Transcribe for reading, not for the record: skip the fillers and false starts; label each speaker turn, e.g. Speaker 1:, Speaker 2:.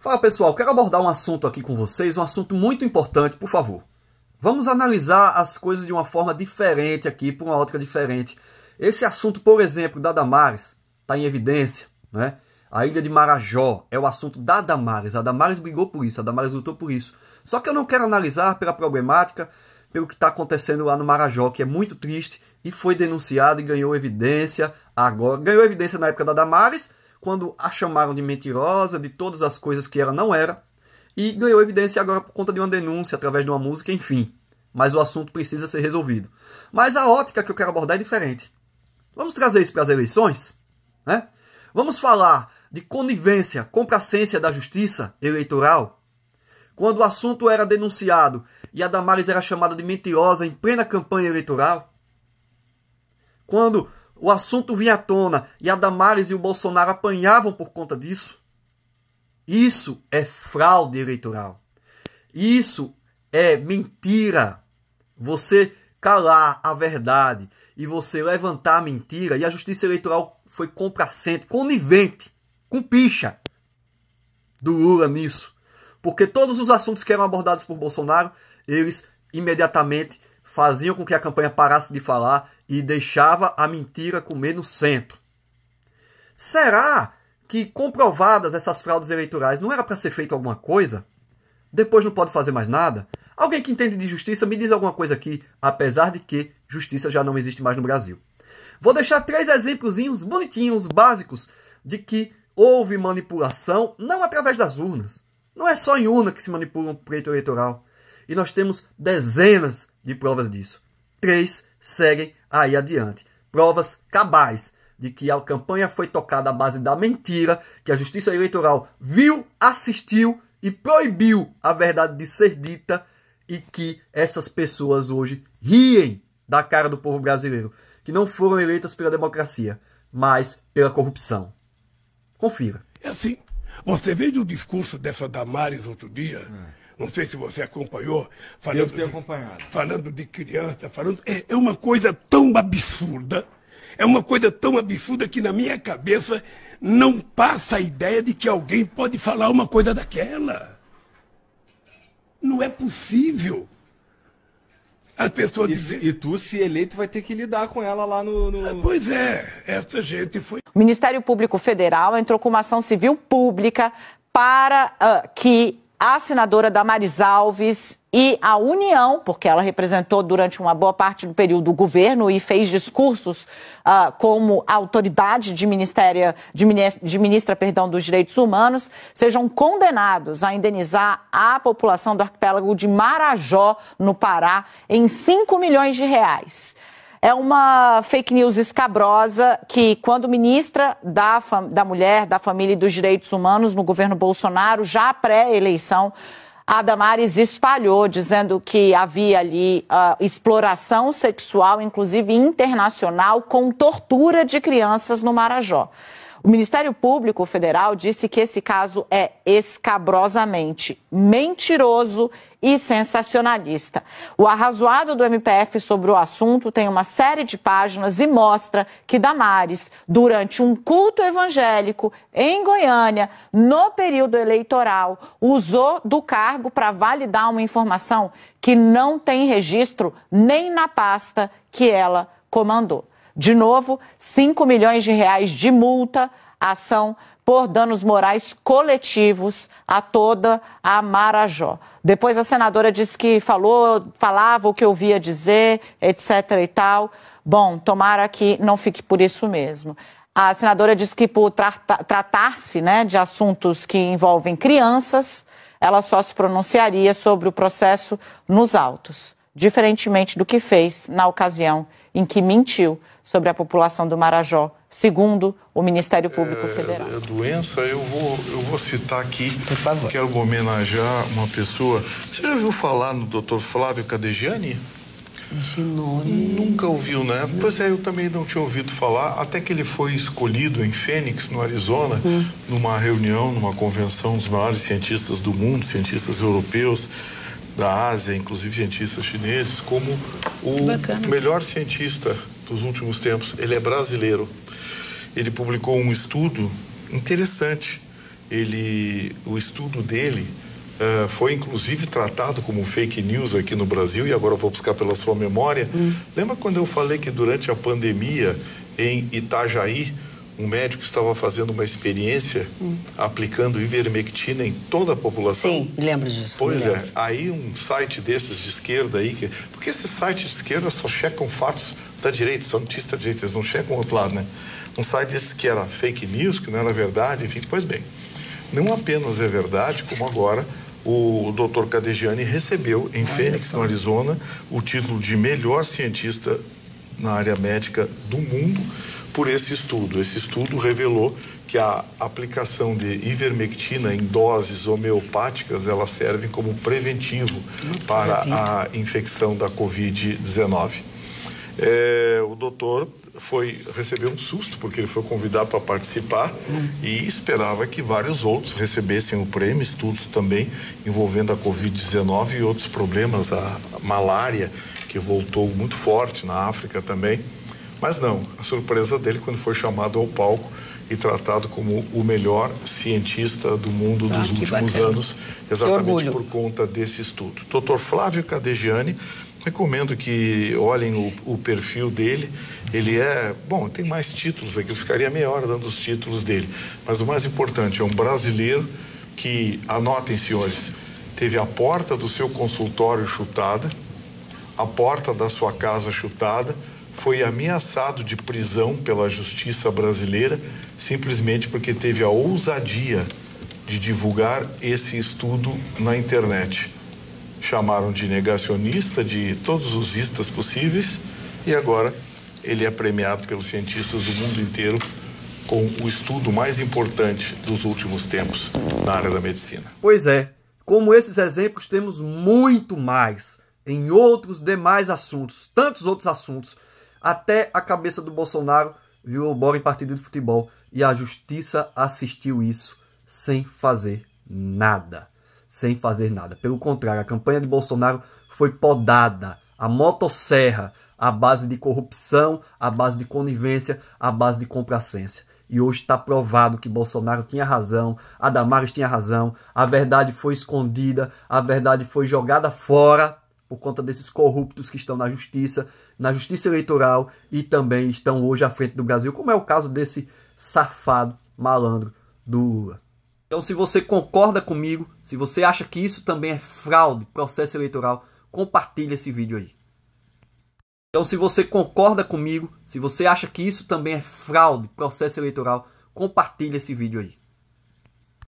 Speaker 1: Fala pessoal, quero abordar um assunto aqui com vocês, um assunto muito importante, por favor. Vamos analisar as coisas de uma forma diferente aqui, por uma ótica diferente. Esse assunto, por exemplo, da Damares, está em evidência, né? A ilha de Marajó é o assunto da Damares. A Damares brigou por isso, a Damares lutou por isso. Só que eu não quero analisar pela problemática, pelo que está acontecendo lá no Marajó, que é muito triste, e foi denunciado e ganhou evidência agora. Ganhou evidência na época da Damares, quando a chamaram de mentirosa, de todas as coisas que ela não era, e ganhou evidência agora por conta de uma denúncia, através de uma música, enfim. Mas o assunto precisa ser resolvido. Mas a ótica que eu quero abordar é diferente. Vamos trazer isso para as eleições? Né? Vamos falar de conivência, complacência da justiça eleitoral? Quando o assunto era denunciado e a Damares era chamada de mentirosa em plena campanha eleitoral? Quando o assunto vinha à tona e a Damares e o Bolsonaro apanhavam por conta disso? Isso é fraude eleitoral. Isso é mentira. Você calar a verdade e você levantar a mentira, e a justiça eleitoral foi complacente, conivente, com picha do Lula nisso. Porque todos os assuntos que eram abordados por Bolsonaro, eles imediatamente faziam com que a campanha parasse de falar e deixava a mentira comer no centro. Será que, comprovadas essas fraudes eleitorais, não era para ser feito alguma coisa? Depois não pode fazer mais nada? Alguém que entende de justiça me diz alguma coisa aqui, apesar de que justiça já não existe mais no Brasil. Vou deixar 3 exemplozinhos bonitinhos, básicos, de que houve manipulação, não através das urnas. Não é só em urna que se manipula um pleito eleitoral. E nós temos dezenas de provas disso. 3 seguem aí adiante. Provas cabais de que a campanha foi tocada à base da mentira, que a justiça eleitoral viu, assistiu e proibiu a verdade de ser dita, e que essas pessoas hoje riem da cara do povo brasileiro, que não foram eleitas pela democracia, mas pela corrupção. Confira.
Speaker 2: É assim, você veja o discurso dessa Damares outro dia, não sei se você acompanhou, falando de criança, é uma coisa tão absurda, que na minha cabeça não passa a ideia de que alguém pode falar uma coisa daquela. Não é possível. As pessoas dizem...
Speaker 3: E tu, se eleito, vai ter que lidar com ela lá no...
Speaker 2: Pois é, essa gente foi...
Speaker 4: O Ministério Público Federal entrou com uma ação civil pública para que a senadora Damares Alves e a União, porque ela representou durante uma boa parte do período o governo e fez discursos como autoridade de ministra dos Direitos Humanos, sejam condenados a indenizar a população do arquipélago de Marajó, no Pará, em 5 milhões de reais. É uma fake news escabrosa que, quando ministra da Mulher, da Família e dos Direitos Humanos no governo Bolsonaro, já pré-eleição, a Damares espalhou, dizendo que havia ali exploração sexual, inclusive internacional, com tortura de crianças no Marajó. O Ministério Público Federal disse que esse caso é escabrosamente mentiroso e sensacionalista. O arrazoado do MPF sobre o assunto tem uma série de páginas e mostra que Damares, durante um culto evangélico em Goiânia, no período eleitoral, usou do cargo para validar uma informação que não tem registro nem na pasta que ela comandou. De novo, 5 milhões de reais de multa, ação por danos morais coletivos a toda a Marajó. Depois a senadora disse que falava o que ouvia dizer, etc. e tal. Bom, tomara que não fique por isso mesmo. A senadora disse que por tratar-se, né, de assuntos que envolvem crianças, ela só se pronunciaria sobre o processo nos autos, diferentemente do que fez na ocasião em que mentiu sobre a população do Marajó, segundo o Ministério Público Federal.
Speaker 5: Doença, eu vou citar aqui, por favor. Quero homenagear uma pessoa. Você já ouviu falar no Dr. Flávio Cadegiani?
Speaker 6: De nome?
Speaker 5: Nunca ouviu, né? Pois é, eu também não tinha ouvido falar, até que ele foi escolhido em Phoenix, no Arizona, numa reunião, numa convenção dos maiores cientistas do mundo, cientistas europeus, da Ásia, inclusive cientistas chineses, como o melhor cientista dos últimos tempos. Ele é brasileiro. Ele publicou um estudo interessante o estudo dele foi inclusive tratado como fake news aqui no Brasil, e agora eu vou buscar pela sua memória. Lembra quando eu falei que durante a pandemia em Itajaí, um médico estava fazendo uma experiência aplicando ivermectina em toda a população?
Speaker 6: Sim, me lembro disso.
Speaker 5: Pois é, aí um site desses de esquerda aí, porque esses sites de esquerda só checam fatos da direita, são notícias da direita, eles não checam o outro lado, né? Um site desses que era fake news, que não era verdade, enfim, pois bem. Não apenas é verdade, como agora o Dr. Cadegiani recebeu em Phoenix, no Arizona, o título de melhor cientista na área médica do mundo por esse estudo. Esse estudo revelou que a aplicação de ivermectina em doses homeopáticas, elas servem como preventivo para a infecção da Covid-19. O doutor recebeu um susto, porque ele foi convidado para participar e esperava que vários outros recebessem o prêmio, estudos também envolvendo a Covid-19 e outros problemas, a malária, que voltou muito forte na África também. Mas não, a surpresa dele quando foi chamado ao palco e tratado como o melhor cientista do mundo dos últimos anos, exatamente por conta desse estudo. Dr. Flávio Cadegiani, recomendo que olhem o perfil dele. Ele tem mais títulos aqui, eu ficaria meia hora dando os títulos dele, mas o mais importante, é um brasileiro que, anotem senhores, teve a porta do seu consultório chutada, a porta da sua casa chutada, foi ameaçado de prisão pela justiça brasileira simplesmente porque teve a ousadia de divulgar esse estudo na internet. Chamaram de negacionista, de todos os istas possíveis, e agora ele é premiado pelos cientistas do mundo inteiro com o estudo mais importante dos últimos tempos na área da medicina.
Speaker 1: Pois é, como esses exemplos temos muito mais em outros demais assuntos, tantos outros assuntos. Até a cabeça do Bolsonaro virou bola em partida de futebol e a justiça assistiu isso sem fazer nada. Sem fazer nada. Pelo contrário, a campanha de Bolsonaro foi podada. A motosserra, à base de corrupção, à base de conivência, à base de complacência. E hoje está provado que Bolsonaro tinha razão, a Damares tinha razão, a verdade foi escondida, a verdade foi jogada fora por conta desses corruptos que estão na justiça eleitoral e também estão hoje à frente do Brasil, como é o caso desse safado malandro do Lula. Então, se você concorda comigo, se você acha que isso também é fraude, processo eleitoral, compartilhe esse vídeo aí. Então, se você concorda comigo, se você acha que isso também é fraude, processo eleitoral, compartilhe esse vídeo aí.